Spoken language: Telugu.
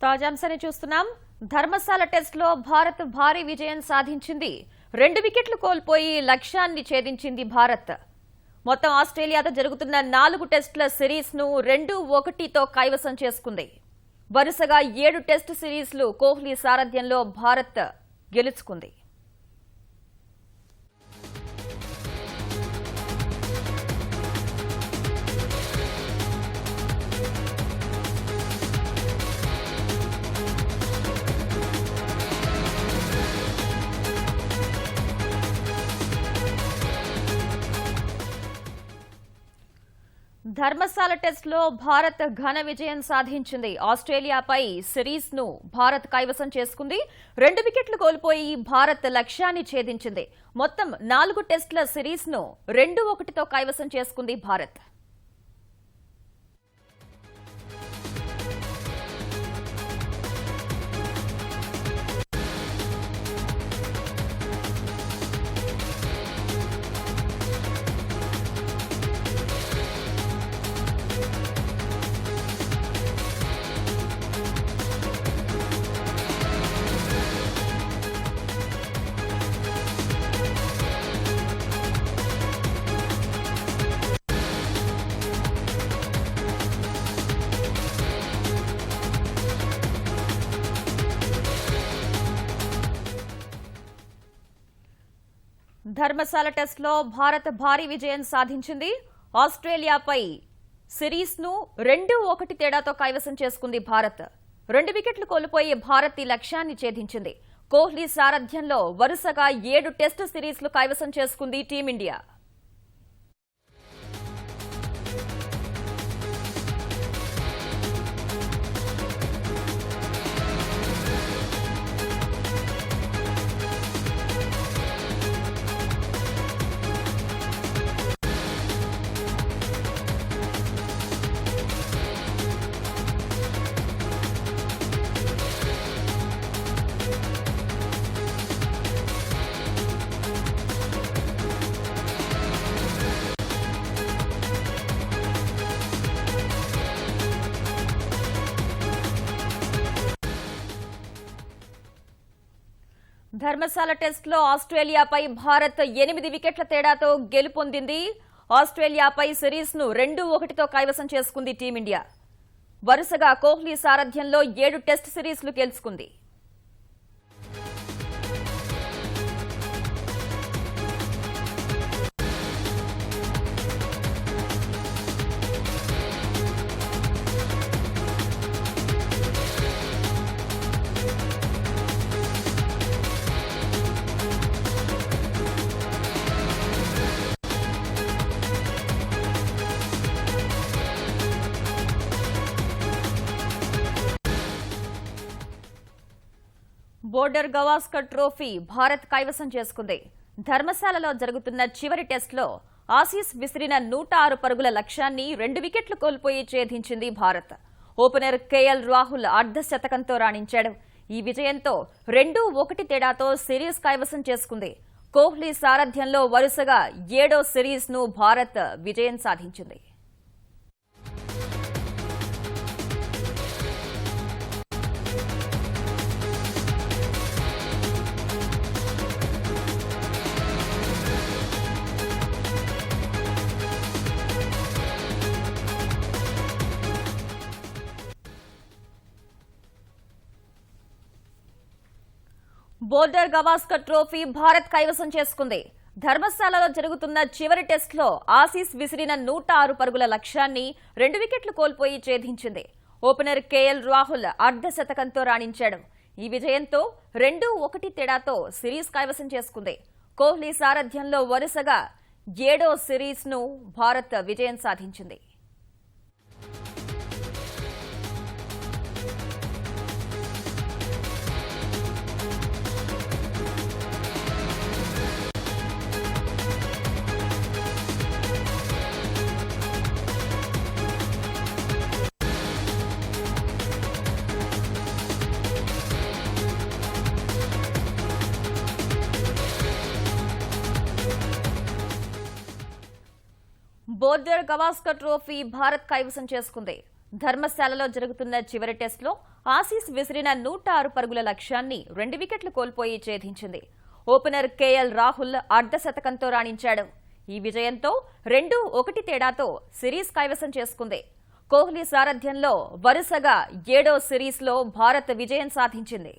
తాజాంశాన్ని చూస్తున్నాం. ధర్మశాల టెస్ట్లో భారత్ భారీ విజయం సాధించింది. 2 వికెట్లు కోల్పోయి లక్ష్యాన్ని ఛేదించింది భారత్. మొత్తం ఆస్ట్రేలియాతో జరుగుతున్న 4 టెస్టుల సిరీస్ను 2-1తో కైవసం చేసుకుంది. వరుసగా 7 టెస్టు సిరీస్లు కోహ్లీ సారథ్యంలో భారత్ గెలుచుకుంది. ధర్మశాల టెస్ట్లో భారత్ ఘన విజయం సాధించింది. ఆస్ట్రేలియాపై సిరీస్ ను భారత్ కైవసం చేసుకుంది. 2 వికెట్లు కోల్పోయి భారత్ లక్ష్యాన్ని ఛేదించింది. మొత్తం 4 టెస్టుల సిరీస్ ను 2-1తో కైవసం చేసుకుంది భారత్. ధర్మశాల టెస్ట్లో భారత్ భారీ విజయం సాధించింది. ఆస్ట్రేలియాపై సిరీస్ ను 2-1 తేడాతో కైవసం చేసుకుంది భారత్. 2 వికెట్లు కోల్పోయి భారత్ ఈ లక్ష్యాన్ని ఛేదించింది. కోహ్లీ సారథ్యంలో వరుసగా 7 టెస్టు సిరీస్లు కైవసం చేసుకుంది టీమిండియా. ధర్మశాల టెస్ట్లో ఆస్ట్రేలియాపై భారత్ 8 వికెట్ల తేడాతో గెలుపొందింది. ఆస్ట్రేలియాపై సిరీస్ ను 2-1తో కైవసం చేసుకుంది టీమిండియా. వరుసగా కోహ్లీ సారథ్యంలో 7 టెస్ట్ సిరీస్లు గెలుచుకుంది. బోర్డర్ గవాస్కర్ ట్రోఫీ భారత్ కైవసం చేసుకుంది. ధర్మశాలలో జరుగుతున్న చివరి టెస్టులో ఆసీస్ విసిరిన 106 పరుగుల లక్ష్యాన్ని 2 వికెట్లు కోల్పోయి ఛేదించింది భారత్. ఓపెనర్ కేఎల్ రాహుల్ అర్ధశతకంతో రాణించాడు. ఈ విజయంతో 2-1 తేడాతో సిరీస్ కైవసం చేసుకుంది. కోహ్లీ సారథ్యంలో వరుసగా 7వ సిరీస్ ను భారత్ విజయం సాధించింది. బోర్డర్ గవాస్కర్ ట్రోఫీ భారత్ కైవసం చేసుకుంది. ధర్మశాలలో జరుగుతున్న చివరి టెస్టులో ఆసీస్ విసిరిన 106 పరుగుల లక్ష్యాన్ని 2 వికెట్లు కోల్పోయి ఛేదించింది. ఓపెనర్ కేఎల్ రాహుల్ అర్ధశతకంతో రాణించాడు. ఈ విజయంతో 2-1 తేడాతో సిరీస్ కైవసం చేసుకుంది. కోహ్లీ సారథ్యంలో వరుసగా 7వ సిరీస్ ను భారత్ విజయం సాధించింది. బోర్డర్ గవాస్కర్ ట్రోఫీ భారత్ కైవసం చేసుకుంది. ధర్మశాలలో జరుగుతున్న చివరి టెస్టులో ఆసీస్ విసిరిన 106 పరుగుల లక్ష్యాన్ని 2 వికెట్లు కోల్పోయి ఛేదించింది. ఓపెనర్ కేఎల్ రాహుల్ అర్ధశతకంతో రాణించాడు. ఈ విజయంతో 2-1 తేడాతో సిరీస్ కైవసం చేసుకుంది. కోహ్లీ సారథ్యంలో వరుసగా 7వ సిరీస్లో భారత్ విజయం సాధించింది.